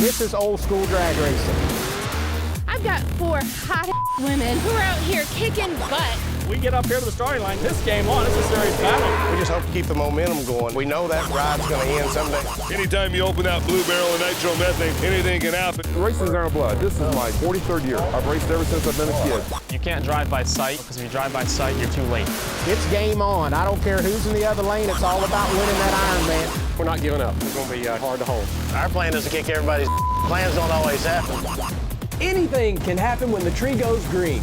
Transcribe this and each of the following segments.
This is old school drag racing. I've got 4 hot women who are out here kicking butt. We get up here to the starting line, this game on, it's a serious battle. We just hope to keep the momentum going. We know that ride's going to end someday. Anytime you open that blue barrel of nitromethane, anything can happen. Racing's in our blood. This is my 43rd year. I've raced ever since I've been a kid. You can't drive by sight, because if you drive by sight, you're too late. It's game on. I don't care who's in the other lane. It's all about winning that Ironman. We're not giving up. It's going to be hard to hold. Our plan is to kick everybody's plans don't always happen. Anything can happen when the tree goes green.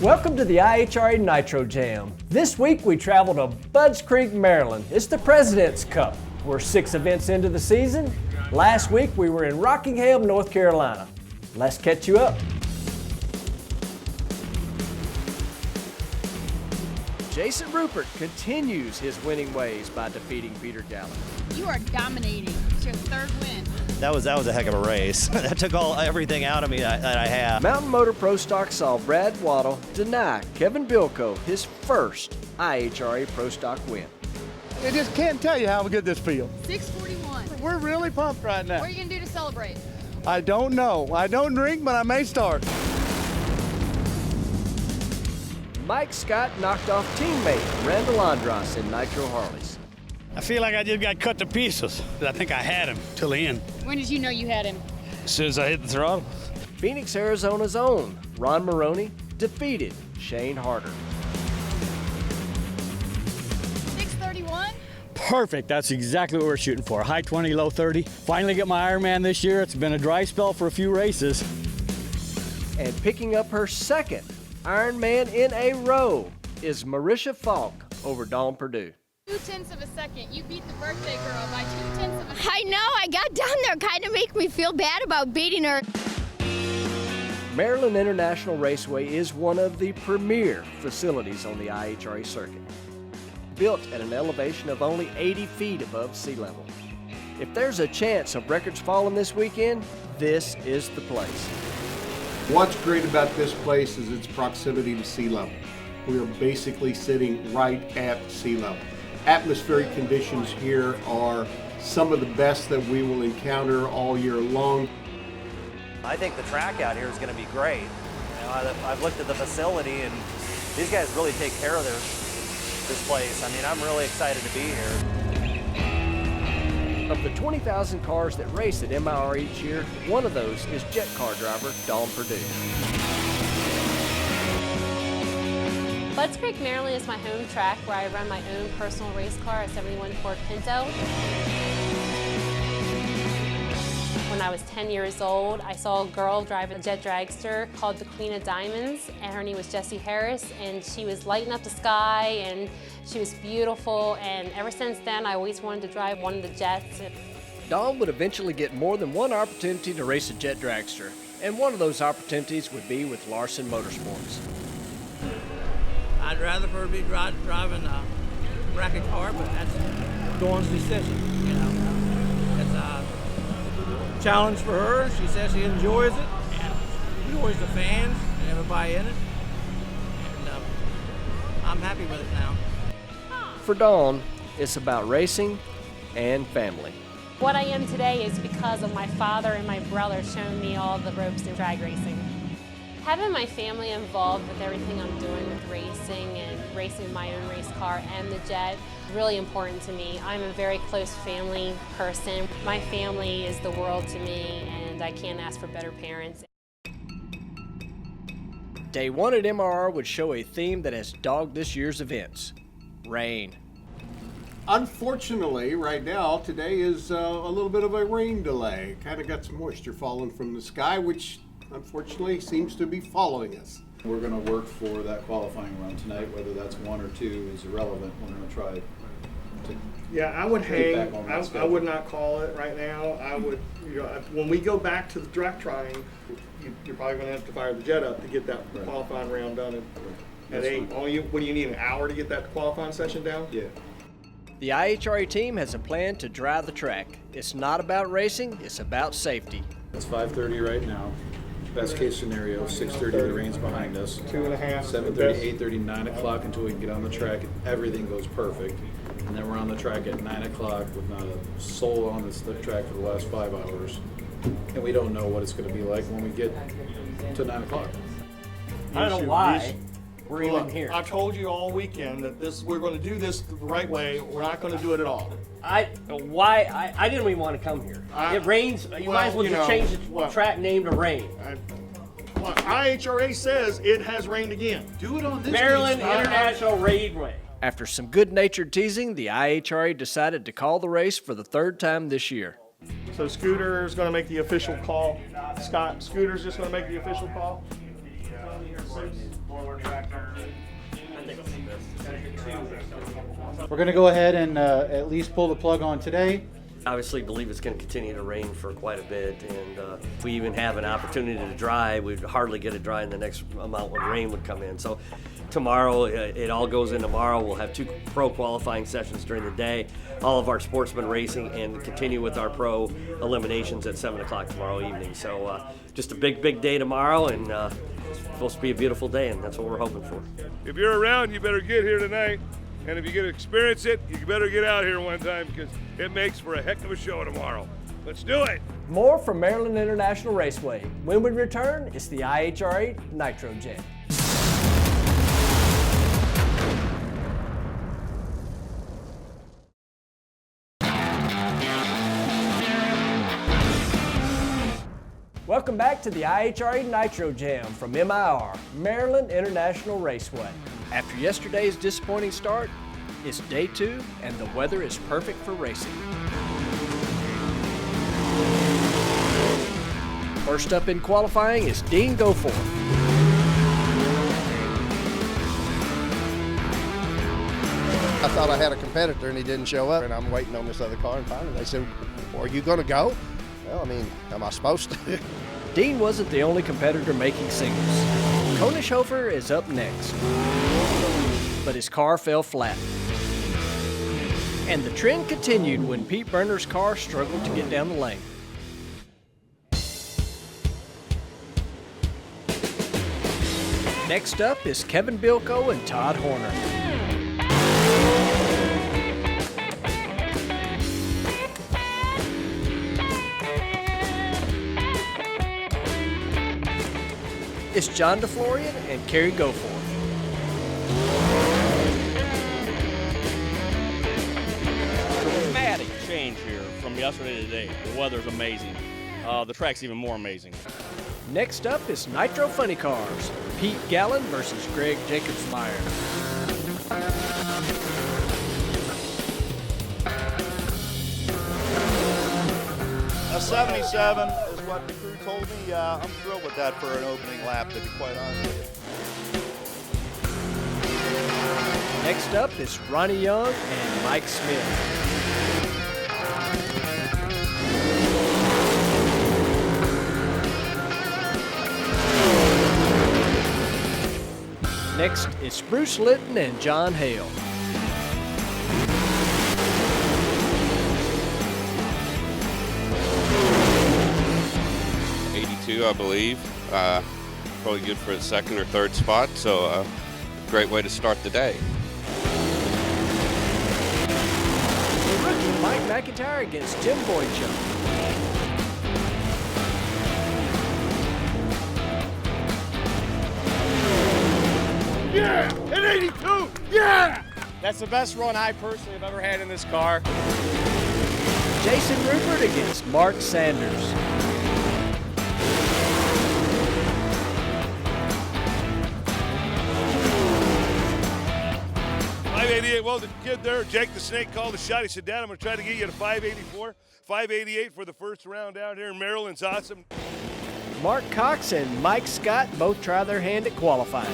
Welcome to the IHRA Nitro Jam. This week we travel to Budds Creek, Maryland. It's the President's Cup. We're 6 events into the season. Last week we were in Rockingham, North Carolina. Let's catch you up. Jason Rupert continues his winning ways by defeating Peter Gallup. You are dominating. It's your 3rd win. That was a heck of a race. That took everything out of me that I have. Mountain Motor Pro Stock saw Brad Waddle deny Kevin Bilko his first IHRA Pro Stock win. I just can't tell you how good this feels. 6:41. We're really pumped right now. What are you going to do to celebrate? I don't know. I don't drink, but I may start. Mike Scott knocked off teammate Randall Andros in Nitro Harleys. I feel like I just got cut to pieces. I think I had him till the end. When did you know you had him? As soon as I hit the throttle. Phoenix, Arizona's own Ron Maroney defeated Shane Harder. 6:31. Perfect. That's exactly what we're shooting for. High 20, low 30. Finally get my Ironman this year. It's been a dry spell for a few races. And picking up her 2nd Ironman in a row is Marisha Falk over Dawn Perdue. 0.2 of a second. You beat the birthday girl by 0.2 of a second. I know, I got down there, kind of make me feel bad about beating her. Maryland International Raceway is one of the premier facilities on the IHRA circuit. Built at an elevation of only 80 feet above sea level. If there's a chance of records falling this weekend, this is the place. What's great about this place is its proximity to sea level. We are basically sitting right at sea level. Atmospheric conditions here are some of the best that we will encounter all year long. I think the track out here is going to be great. You know, I've looked at the facility, and these guys really take care of this place. I mean, I'm really excited to be here. Of the 20,000 cars that race at MIR each year, one of those is jet car driver Dawn Perdue. Budds Creek, Maryland is my home track where I run my own personal race car, a 71 Ford Pinto. When I was 10 years old, I saw a girl drive a jet dragster called the Queen of Diamonds, and her name was Jessie Harris, and she was lighting up the sky, and she was beautiful, and ever since then, I always wanted to drive one of the jets. Dawn would eventually get more than one opportunity to race a jet dragster, and one of those opportunities would be with Larson Motorsports. I'd rather for her to be driving a bracket car, but that's Dawn's decision, you know. It's a challenge for her. She says she enjoys it, and enjoys the fans and everybody in it. And I'm happy with it now. For Dawn, it's about racing and family. What I am today is because of my father and my brother showing me all the ropes in drag racing. Having my family involved with everything I'm doing with racing and racing my own race car and the jet is really important to me. I'm a very close family person. My family is the world to me, and I can't ask for better parents. Day 1 at MRR would show a theme that has dogged this year's events: rain. Unfortunately, right now, today is a little bit of a rain delay. Kind of got some moisture falling from the sky, which unfortunately seems to be following us. We're going to work for that qualifying run tonight. Whether that's 1 or 2 is irrelevant. We're going to try to Yeah, I would hang. I would not call it right now. I would, you know, when we go back to the track trying, you're probably going to have to fire the jet up to get that qualifying round done at 8. What do you need, an hour to get that qualifying session down? Yeah. The IHRA team has a plan to dry the track. It's not about racing, it's about safety. It's 5:30 right now. Best case scenario, 6:30, the rain's behind us. 2.5. 7:30, 8:30, 9 o'clock until we can get on the track and everything goes perfect. And then we're on the track at 9 o'clock with not a soul on this track for the last 5 hours. And we don't know what it's going to be like when we get to 9 o'clock. I don't know why we're even here. I told you all weekend that we're going to do this the right way. We're not going to do it at all. I didn't even want to come here. It rains. You might as well just change the track name to Rain. IHRA says it has rained again. Do it on this Maryland International Raceway. After some good-natured teasing, the IHRA decided to call the race for the 3rd time this year. So Scooter is going to make the official call. Scott, Scooter's just going to make the official call. We're going to go ahead and at least pull the plug on today. Obviously believe it's going to continue to rain for quite a bit, and if we even have an opportunity to dry, we'd hardly get it dry in the next amount when rain would come in. So tomorrow, it all goes in tomorrow. We'll have 2 pro qualifying sessions during the day, all of our sportsman racing, and continue with our pro eliminations at 7 o'clock tomorrow evening. So just a big day tomorrow, and it's supposed to be a beautiful day, and that's what we're hoping for. If you're around, you better get here tonight. And if you get to experience it, you better get out here one time because it makes for a heck of a show tomorrow. Let's do it. More from Maryland International Raceway. When we return, it's the IHRA Nitro Jam. Welcome back to the IHRA Nitro Jam from MIR, Maryland International Raceway. After yesterday's disappointing start, it's day 2 and the weather is perfect for racing. First up in qualifying is Dean Goforth. I thought I had a competitor and he didn't show up, and I'm waiting on this other car, and finally they said, "Are you going to go?" Well, I mean, am I supposed to? Dean wasn't the only competitor making singles. Konishofer is up next, but his car fell flat. And the trend continued when Pete Berner's car struggled to get down the lane. Next up is Kevin Bilko and Todd Horner. It's John DeFlorian and Kerry Goforth. Dramatic change here from yesterday to today. The weather's amazing. The track's even more amazing. Next up is Nitro Funny Cars. Pete Gallen versus Greg Jacobs-Meyer. A 77 is what the crew told me. I'm thrilled with that for an opening lap, to be quite honest with you. Next up is Ronnie Young and Mike Smith. Next is Bruce Litton and John Hale. I believe. Probably good for a 2nd or 3rd spot, so great way to start the day. The rookie Mike McIntyre against Tim Boychuk. Yeah! An 82! Yeah! That's the best run I personally have ever had in this car. Jason Rupert against Mark Sanders. 588, well, the kid there, Jake the Snake, called the shot. He said, Dad, I'm going to try to get you to 584. 588 for the first round out here in Maryland's awesome. Mark Cox and Mike Scott both try their hand at qualifying.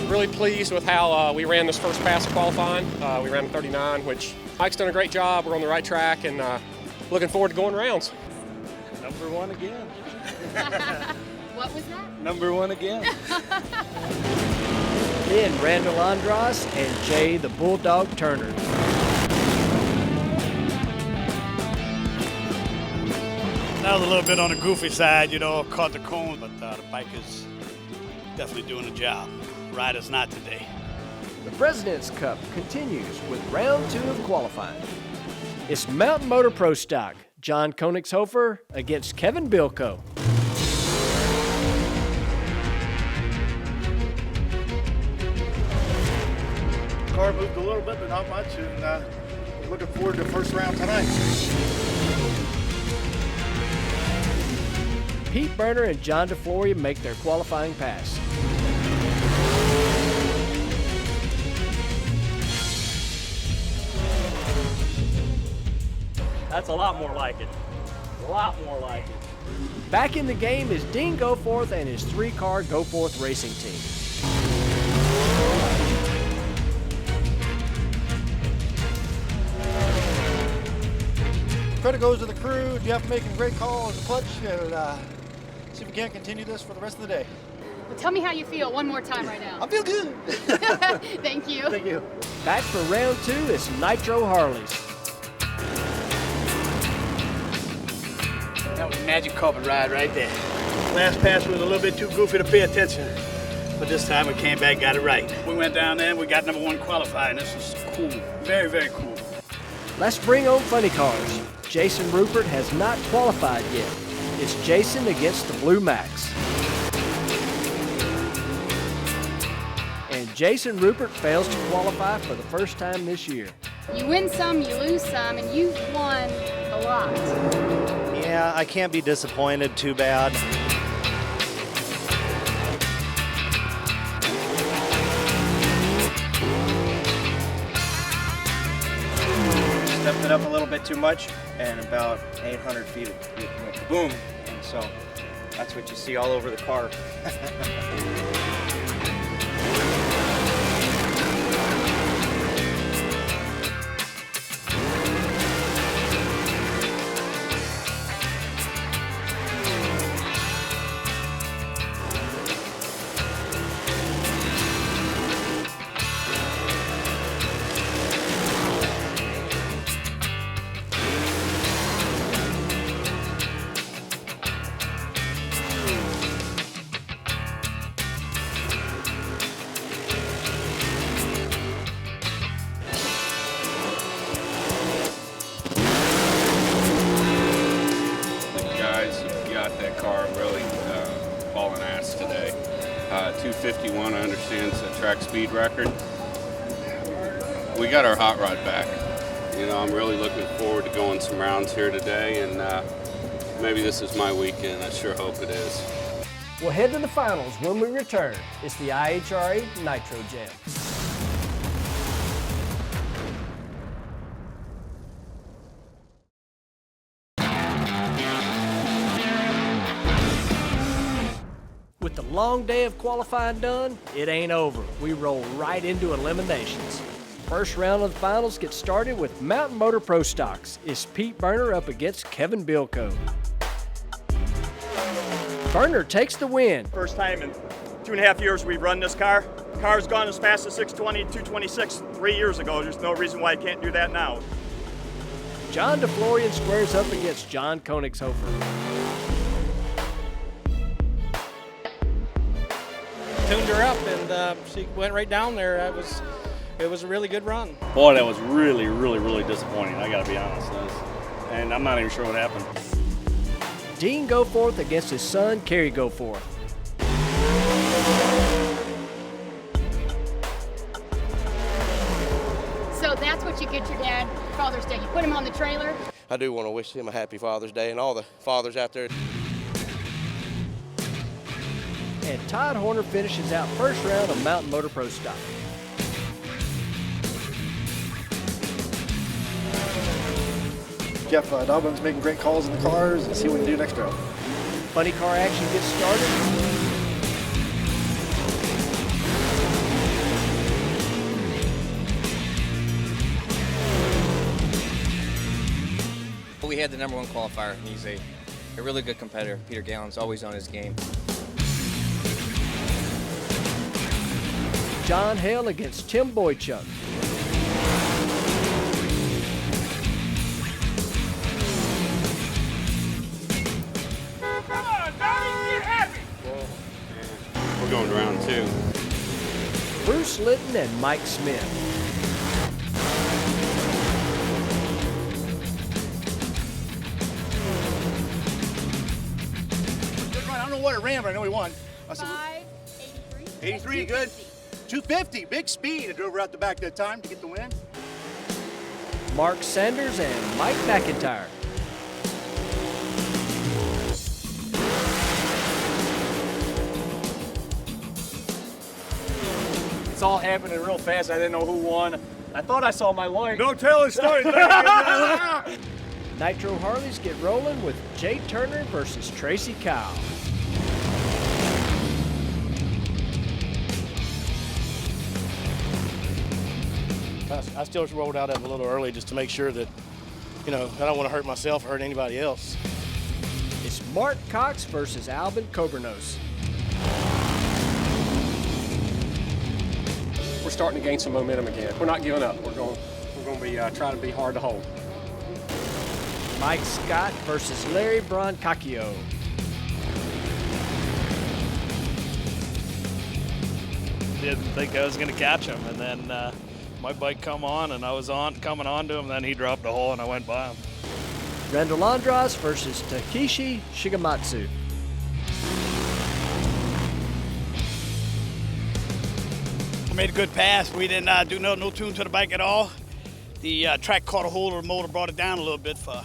Really pleased with how we ran this first pass of qualifying. We ran a 39, which Mike's done a great job. We're on the right track and looking forward to going rounds. Number 1 again. What was that? Number 1 again. Then Randall Andros and Jay the Bulldog Turner. That was a little bit on the goofy side, you know, caught the cone, but the bike is definitely doing the job. Rider's not today. The President's Cup continues with round 2 of qualifying. It's Mountain Motor Pro Stock, John Koenigshofer against Kevin Bilko. Car moved a little bit, but not much, and looking forward to the first round tonight. Pete Burner and John DeFloria make their qualifying pass. That's a lot more like it. A lot more like it. Back in the game is Dean Goforth and his 3-car Goforth racing team. Credit goes to the crew. Jeff making great calls, the clutch, and see if we can't continue this for the rest of the day. Well, tell me how you feel one more time right now. I feel good. Thank you. Thank you. Back for round 2 is Nitro Harleys. That was a magic carpet ride right there. Last pass was a little bit too goofy to pay attention, but this time we came back, got it right. We went down there and we got #1 qualifying. This is cool. Very, very cool. Let's bring on funny cars. Jason Rupert has not qualified yet. It's Jason against the Blue Max. And Jason Rupert fails to qualify for the first time this year. You win some, you lose some, and you've won a lot. Yeah, I can't be disappointed too bad. Stepped it up a little bit too much, and about 800 feet it went boom, and so that's what you see all over the car. That car really hauling ass today. 251, I understand, is a track speed record. We got our hot rod back. You know, I'm really looking forward to going some rounds here today, and maybe this is my weekend. I sure hope it is. We'll head to the finals when we return. It's the IHRA Nitro Jam. With the long day of qualifying done, it ain't over. We roll right into eliminations. First round of the finals gets started with Mountain Motor Pro Stocks. It's Pete Burner up against Kevin Bilko. Burner takes the win. First time in 2.5 years we've run this car. The car's gone as fast as 620, 226 3 years ago. There's no reason why I can't do that now. John DeFloria squares up against John Koenigshofer. Tuned her up, and she went right down there. It was a really good run. Boy, that was really, really, really disappointing. I got to be honest, and I'm not even sure what happened. Dean Goforth against his son, Kerry Goforth. So that's what you get your dad Father's Day. You put him on the trailer. I do want to wish him a happy Father's Day and all the fathers out there. And Todd Horner finishes out first round of Mountain Motor Pro Stock. Jeff Dobbin's making great calls in the cars, and see what we can do next round. Funny car action gets started. We had the #1 qualifier. He's a really good competitor. Peter Gallen's always on his game. John Hale against Tim Boychuk. going round 2. Bruce Litton and Mike Smith. I don't know what it ran, but I know he won. 83, good. 250, big speed. I drove right out the back that time to get the win. Mark Sanders and Mike McIntyre. It's all happening real fast. I didn't know who won. I thought I saw my light. Don't tell the story. Nitro Harleys get rolling with Jay Turner versus Tracy Kyle. I still rolled out of it a little early just to make sure that, you know, I don't want to hurt myself or hurt anybody else. It's Mark Cox versus Alvin Cobernos. We're starting to gain some momentum again. We're not giving up. We're going to be trying to be hard to hold. Mike Scott versus Larry Broncacchio. Didn't think I was going to catch him, and then my bike come on, and I was coming on to him, then he dropped a hole, and I went by him. Randall Andras versus Takeshi Shigematsu. We made a good pass. We didn't do no tune to the bike at all. The track caught a hold of the motor, brought it down a little bit for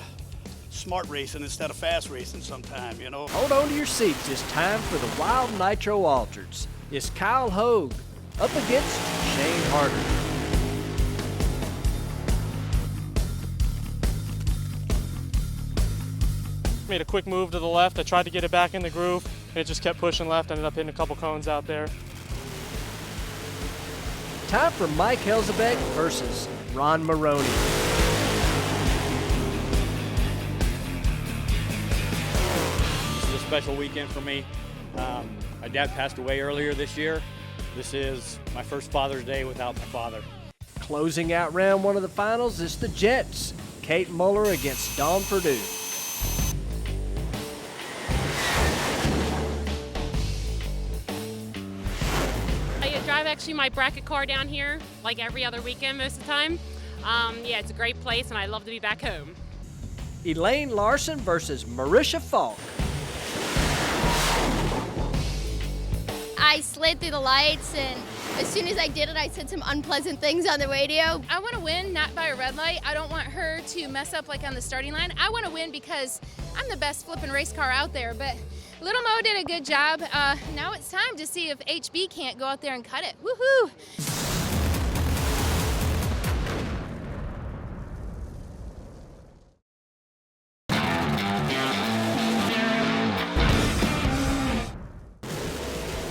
smart racing instead of fast racing sometime, you know. Hold on to your seats. It's time for the Wild Nitro Altereds. It's Kyle Hogue up against Shane Harder. Made a quick move to the left. I tried to get it back in the groove. It just kept pushing left. Ended up hitting a couple cones out there. Time for Mike Helzebeck versus Ron Maroney. This is a special weekend for me. My dad passed away earlier this year. This is my first Father's Day without my father. Closing out round one of the finals is the Jets. Kate Muller against Dawn Purdue. I drive actually my bracket car down here like every other weekend most of the time. Yeah, it's a great place and I love to be back home. Elaine Larson versus Marisha Falk. I slid through the lights, and as soon as I did it, I said some unpleasant things on the radio. I want to win, not by a red light. I don't want her to mess up like on the starting line. I want to win because I'm the best flipping race car out there, but Little Mo did a good job. Now it's time to see if HB can't go out there and cut it. Woohoo!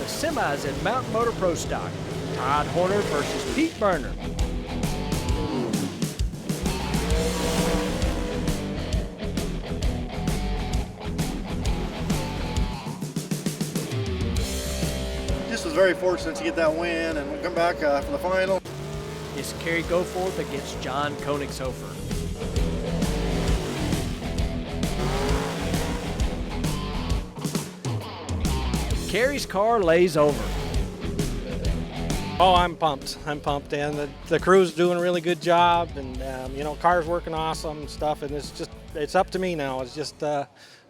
Semis at Mountain Motor Pro Stock. Todd Horner versus Pete Burner. Just was very fortunate to get that win and come back for the final. It's Kerry Goforth against John Koenigshofer. Kerry's car lays over. Oh, I'm pumped. I'm pumped, and the crew's doing a really good job, and you know, car's working awesome and stuff, and it's up to me now. It's just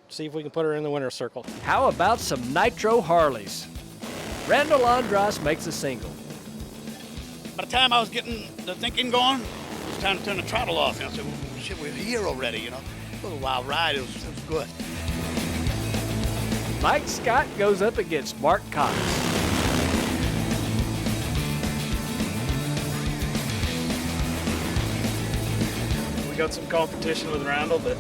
see if we can put her in the winner's circle. How about some Nitro Harleys? Randall Andras makes a single. By the time I was getting the thinking going, it was time to turn the throttle off. And I said, well, shit, we're here already, you know. A little wild ride, it was good. Mike Scott goes up against Mark Cox. We got some competition with Randall, but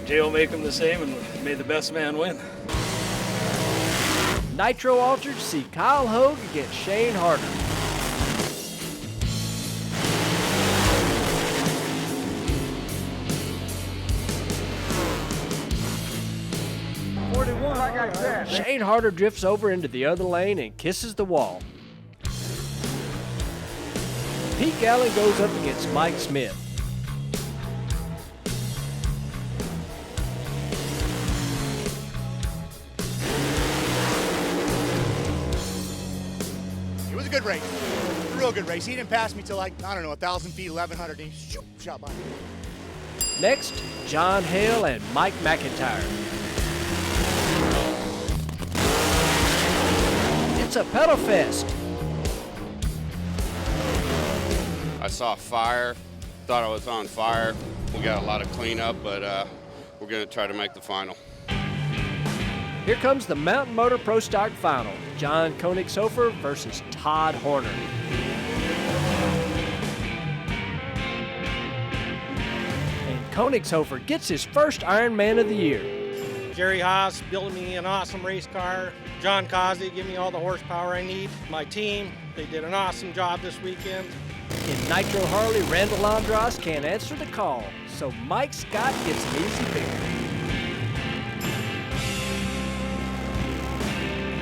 Jay will make them the same and may the best man win. Nitro Altered see Kyle Hogue against Shane Harder. Shane Harder drifts over into the other lane and kisses the wall. Pete Gallen goes up against Mike Smith. a good race. A real good race. He didn't pass me till like, I don't know, 1,000 feet, 1,100, and he shot by me. Next, John Hale and Mike McIntyre. It's a pedal fest. I saw fire, thought I was on fire. We got a lot of cleanup, but we're going to try to make the final. Here comes the Mountain Motor Pro Stock Final. John Koenigshofer versus Todd Horner. And Koenigshofer gets his first Ironman of the year. Jerry Haas building me an awesome race car. John Causey giving me all the horsepower I need. My team, they did an awesome job this weekend. In Nitro Harley, Randall Andros can't answer the call, so Mike Scott gets an easy pick.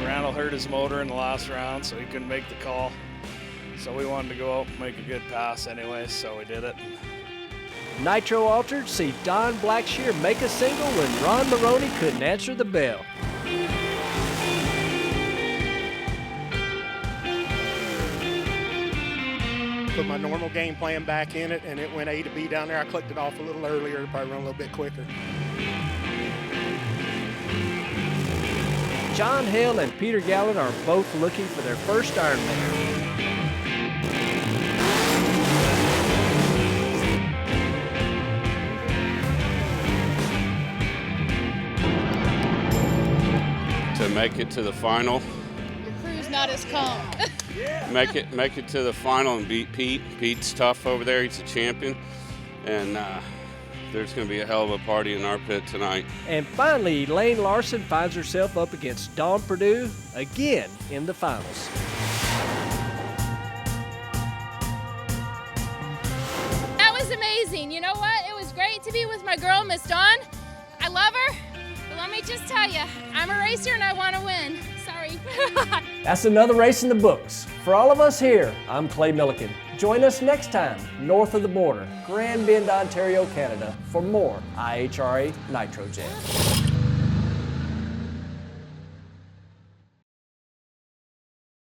Randall hurt his motor in the last round, so he couldn't make the call. So we wanted to go out and make a good pass anyway, so we did it. Nitro Altered see Don Blackshear make a single when Ron Maroney couldn't answer the bell. Put my normal game plan back in it, and it went A to B down there. I clicked it off a little earlier, probably run a little bit quicker. John Hale and Peter Gallen are both looking for their first Ironman. To make it to the final. Your crew's not as calm. Make it to the final and beat Pete. Pete's tough over there. He's a champion. And there's going to be a hell of a party in our pit tonight. And finally, Elaine Larson finds herself up against Dawn Perdue again in the finals. That was amazing. You know what? It was great to be with my girl, Miss Dawn. I love her. But let me just tell you, I'm a racer and I want to win. Sorry. That's another race in the books. For all of us here, I'm Clay Millican. Join us next time, north of the border, Grand Bend, Ontario, Canada, for more IHRA Nitro Jam.